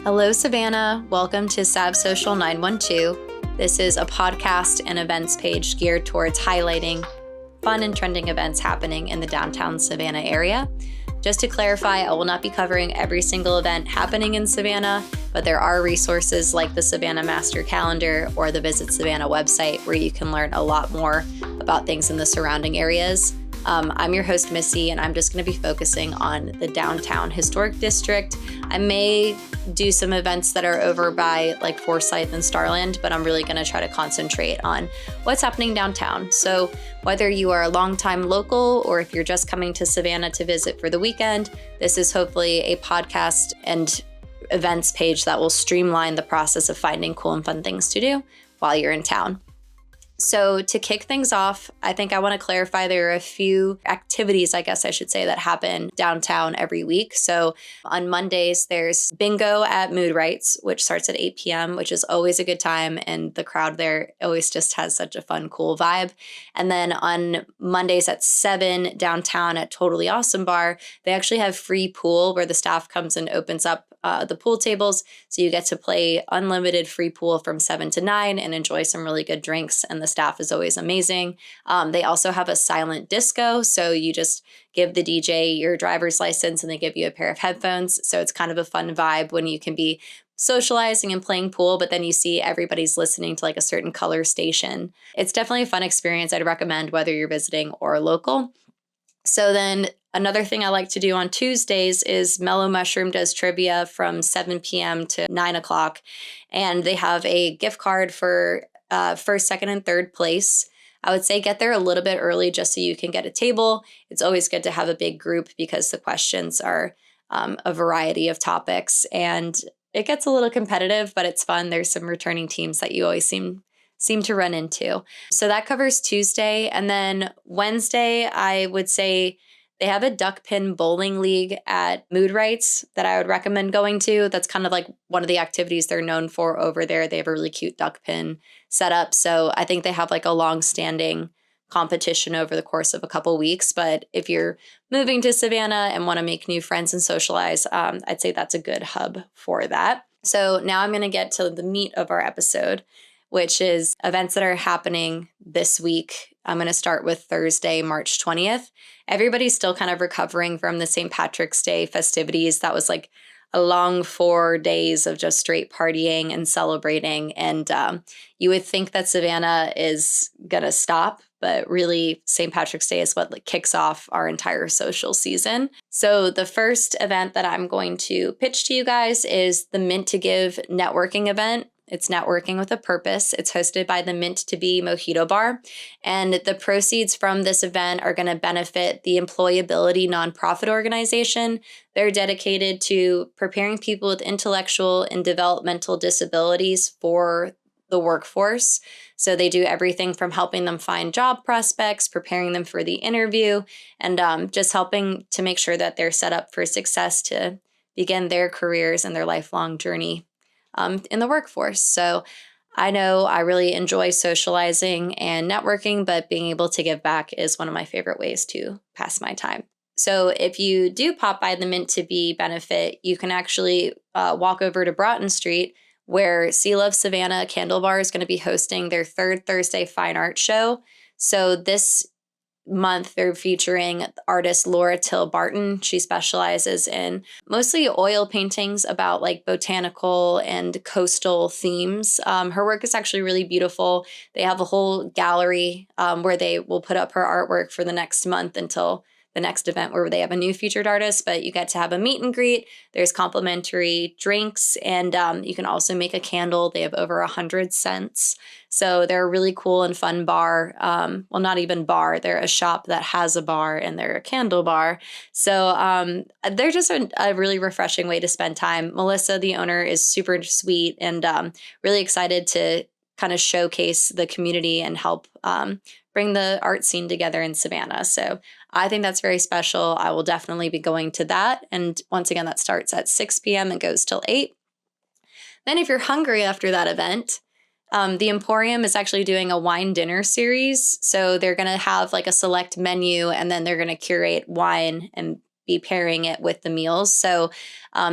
Hello, Savannah. Welcome to SavSocial912. This is a podcast and events page geared towards highlighting fun and trending events happening in the downtown Savannah area. Just to clarify, I will not be covering every single event happening in Savannah, but there are resources like the Savannah Master Calendar or the Visit Savannah website where you can learn a lot more about things in the surrounding areas. I'm your host, Missy, and I'm just going to be focusing on the downtown historic district. I may do some events that are over by like Forsyth and Starland, but I'm really going to try to concentrate on what's happening downtown. So whether you are a longtime local or if you're just coming to Savannah to visit for the weekend, this is hopefully a podcast and events page that will streamline the process of finding cool and fun things to do while you're in town. So to kick things off, I think I want to clarify there are a few activities, I guess I should say, that happen downtown every week. So on Mondays, there's bingo at Mood Rights, which starts at 8 p.m., which is always a good time. And the crowd there always just has such a fun, cool vibe. And then on Mondays at 7 downtown at Totally Awesome Bar, they actually have free pool where the staff comes and opens up the pool tables. So you get to play unlimited free pool from 7 to 9 and enjoy some really good drinks. And the staff is always amazing. They also have a silent disco. So you just give the DJ your driver's license and they give you a pair of headphones. So it's kind of a fun vibe when you can be socializing and playing pool, but then you see everybody's listening to like a certain color station. It's definitely a fun experience. I'd recommend whether you're visiting or local. So then another thing I like to do on Tuesdays is Mellow Mushroom does trivia from 7 p.m. to 9 o'clock. And they have a gift card for first, second, and third place. I would say get there a little bit early just so you can get a table. It's always good to have a big group because the questions are a variety of topics. And it gets a little competitive, but it's fun. There's some returning teams that you always seem to run into. So that covers Tuesday. And then Wednesday, I would say they have a duck pin bowling league at Mood Rights that I would recommend going to. That's kind of like one of the activities they're known for over there. They have a really cute duck pin set up. So I think they have like a long-standing competition over the course of a couple weeks. But if you're moving to Savannah and want to make new friends and socialize, I'd say that's a good hub for that. So now I'm going to get to the meat of our episode, which is events that are happening this week. I'm going to start with Thursday, March 20th. Everybody's still kind of recovering from the St. Patrick's Day festivities. That was like a long 4 days of just straight partying and celebrating. And you would think that Savannah is going to stop, but really St. Patrick's Day is what like kicks off our entire social season. So the first event that I'm going to pitch to you guys is the Mint to Give networking event. It's networking with a purpose. It's hosted by the Mint to Be Mojito Bar. And the proceeds from this event are going to benefit the Employability nonprofit organization. They're dedicated to preparing people with intellectual and developmental disabilities for the workforce. So they do everything from helping them find job prospects, preparing them for the interview, and just helping to make sure that they're set up for success to begin their careers and their lifelong journey in the workforce. So I know I really enjoy socializing and networking, but being able to give back is one of my favorite ways to pass my time. So if you do pop by the Mint to Be benefit, you can actually walk over to Broughton Street, where Sea Love Savannah Candle Bar is going to be hosting their third Thursday Fine Art Show. So this month they're featuring artist Laura Till Barton. She specializes in mostly oil paintings about like botanical and coastal themes. Her work is actually really beautiful. They have a whole gallery where they will put up her artwork for the next month until the next event where they have a new featured artist, but you get to have a meet and greet. There's complimentary drinks, and you can also make a candle. They have over 100 scents. So they're a really cool and fun bar. Well, not even bar. They're a shop that has a bar, and they're a candle bar. So they're just a really refreshing way to spend time. Melissa, the owner, is super sweet and really excited to kind of showcase the community and help bring the art scene together in Savannah. So I think that's very special. I will definitely be going to that. And once again, that starts at 6 p.m. and goes till 8. Then if you're hungry after that event, the Emporium is actually doing a wine dinner series. So they're going to have like a select menu, and then they're going to curate wine and be pairing it with the meals. So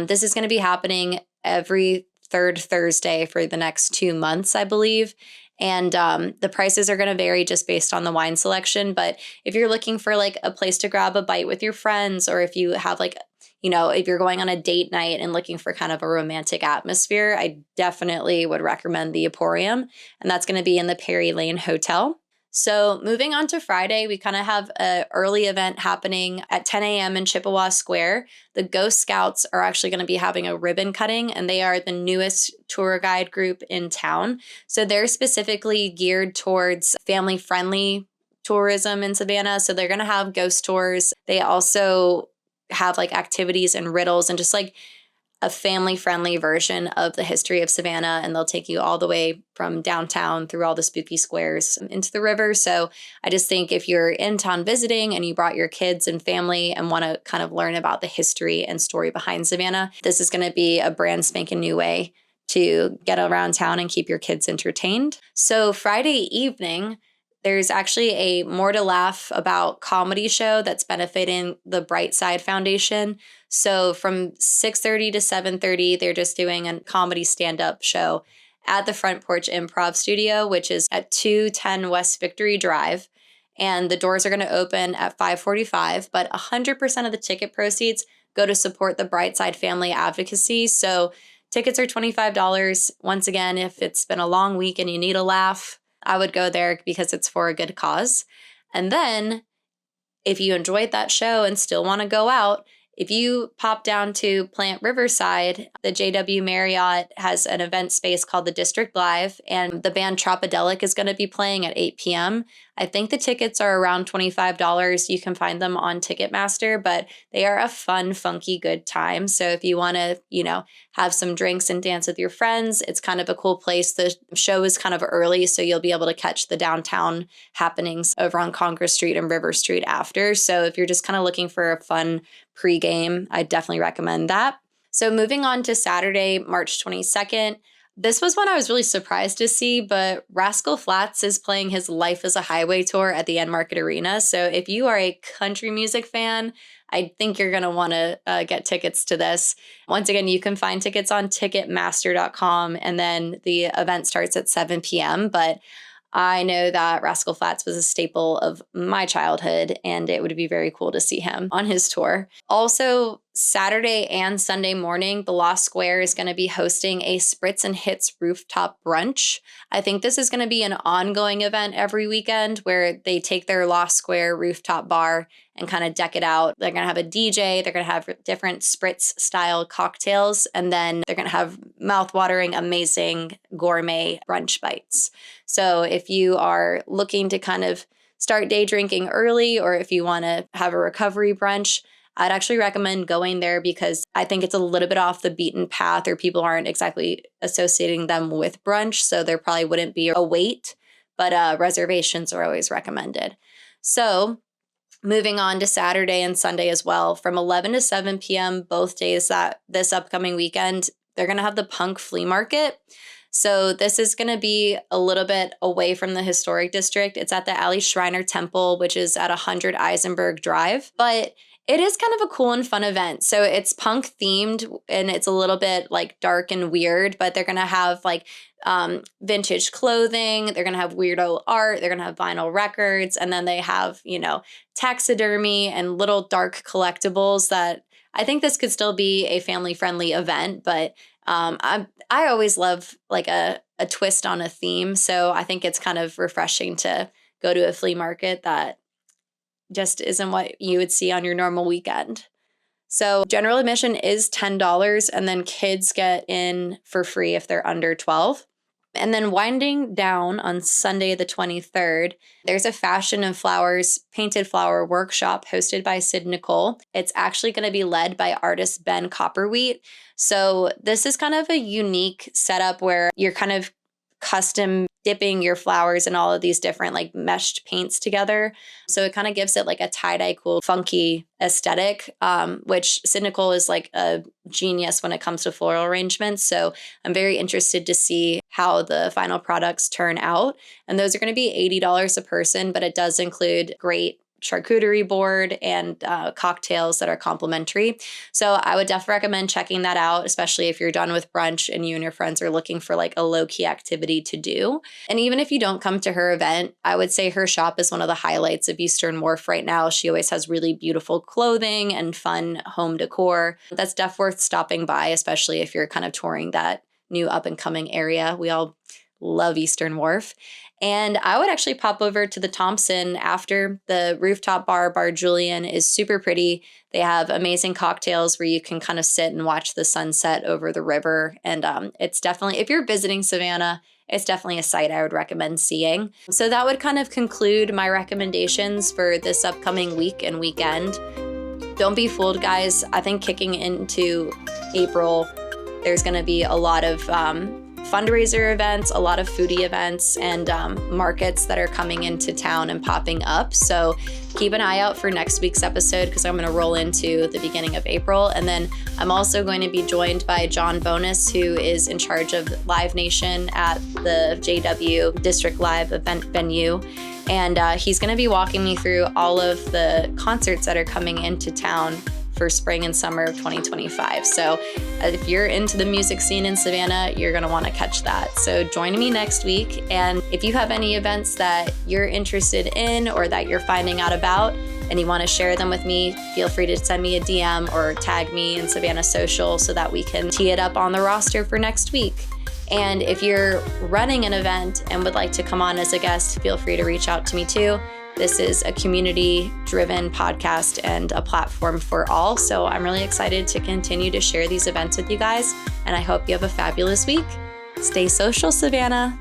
this is going to be happening every third Thursday for the next 2 months, I believe. And the prices are going to vary just based on the wine selection. But if you're looking for like a place to grab a bite with your friends, or if you have like, if you're going on a date night and looking for kind of a romantic atmosphere, I definitely would recommend the Emporium. And that's going to be in the Perry Lane Hotel. So moving on to Friday, we kind of have an early event happening at 10 a.m. in Chippewa Square. The Ghost Scouts are actually going to be having a ribbon cutting, and they are the newest tour guide group in town. So they're specifically geared towards family-friendly tourism in Savannah. So they're going to have ghost tours. They also have like activities and riddles and just like a family-friendly version of the history of Savannah, and they'll take you all the way from downtown through all the spooky squares into the river. So I just think if you're in town visiting and you brought your kids and family and want to kind of learn about the history and story behind Savannah, this is going to be a brand spanking new way to get around town and keep your kids entertained. So Friday evening, there's actually a More to Laugh About comedy show that's benefiting the Bright Side Foundation. So from 6:30 to 7:30, they're just doing a comedy stand-up show at the Front Porch Improv Studio, which is at 210 West Victory Drive. And the doors are going to open at 5:45, but 100% of the ticket proceeds go to support the Bright Side family advocacy. So tickets are $25. Once again, if it's been a long week and you need a laugh, I would go there because it's for a good cause. And then if you enjoyed that show and still want to go out, if you pop down to Plant Riverside, the JW Marriott has an event space called the District Live, and the band Tropodelic is going to be playing at 8 p.m. I think the tickets are around $25. You can find them on Ticketmaster, but they are a fun, funky, good time. So if you want to, have some drinks and dance with your friends, it's kind of a cool place. The show is kind of early, so you'll be able to catch the downtown happenings over on Congress Street and River Street after. So if you're just kind of looking for a fun pregame, I definitely recommend that. So moving on to Saturday, March 22nd, this was one I was really surprised to see, but Rascal Flatts is playing his Life as a Highway tour at the End Market Arena. So if you are a country music fan, I think you're going to want to get tickets to this. Once again, you can find tickets on Ticketmaster.com, and then the event starts at 7 p.m., but I know that Rascal Flatts was a staple of my childhood, and it would be very cool to see him on his tour. Also, Saturday and Sunday morning, the Lost Square is going to be hosting a Spritz and Hits rooftop brunch. I think this is going to be an ongoing event every weekend where they take their Lost Square rooftop bar and kind of deck it out. They're going to have a DJ, they're going to have different Spritz style cocktails, and then they're going to have mouthwatering, amazing gourmet brunch bites. So if you are looking to kind of start day drinking early, or if you want to have a recovery brunch, I'd actually recommend going there because I think it's a little bit off the beaten path, or people aren't exactly associating them with brunch. So there probably wouldn't be a wait, but reservations are always recommended. So moving on to Saturday and Sunday as well, from 11 to 7 p.m. both days that this upcoming weekend, they're going to have the Punk Flea Market. So this is going to be a little bit away from the historic district. It's at the Ali Shriner Temple, which is at 100 Eisenberg Drive. But it is kind of a cool and fun event. So it's punk themed, and it's a little bit like dark and weird, but they're going to have like vintage clothing. They're going to have weirdo art. They're going to have vinyl records. And then they have, taxidermy and little dark collectibles that I think this could still be a family-friendly event, but I always love like a twist on a theme. So I think it's kind of refreshing to go to a flea market that just isn't what you would see on your normal weekend. So general admission is $10, and then kids get in for free if they're under 12. And then winding down on Sunday the 23rd, there's a Fashion and Flowers painted flower workshop hosted by Sid Nicole. It's actually going to be led by artist Ben Copperwheat. So this is kind of a unique setup where you're kind of custom dipping your flowers in all of these different like meshed paints together. So it kind of gives it like a tie-dye cool, funky aesthetic, which Sid Nicole is like a genius when it comes to floral arrangements. So I'm very interested to see how the final products turn out. And those are going to be $80 a person, but it does include great charcuterie board and cocktails that are complimentary. So I would definitely recommend checking that out, especially if you're done with brunch and you and your friends are looking for like a low-key activity to do. And even if you don't come to her event, I would say her shop is one of the highlights of Eastern Wharf right now. She always has really beautiful clothing and fun home decor. That's definitely worth stopping by, especially if you're kind of touring that new up-and-coming area. We all love Eastern Wharf. And I would actually pop over to the Thompson after. The Rooftop Bar Julian is super pretty. They have amazing cocktails where you can kind of sit and watch the sunset over the river. And it's definitely, if you're visiting Savannah, it's definitely a site I would recommend seeing. So that would kind of conclude my recommendations for this upcoming week and weekend. Don't be fooled, guys. I think kicking into April, there's going to be a lot of fundraiser events, a lot of foodie events, and markets that are coming into town and popping up. So keep an eye out for next week's episode because I'm going to roll into the beginning of April. And then I'm also going to be joined by John Bonus, who is in charge of Live Nation at the JW District Live event venue. And he's going to be walking me through all of the concerts that are coming into town for spring and summer of 2025. So if you're into the music scene in Savannah, you're going to want to catch that. So join me next week. And if you have any events that you're interested in or that you're finding out about and you want to share them with me, feel free to send me a DM or tag me in Savannah Social so that we can tee it up on the roster for next week. And if you're running an event and would like to come on as a guest, feel free to reach out to me too. This is a community-driven podcast and a platform for all. So I'm really excited to continue to share these events with you guys. And I hope you have a fabulous week. Stay social, Savannah.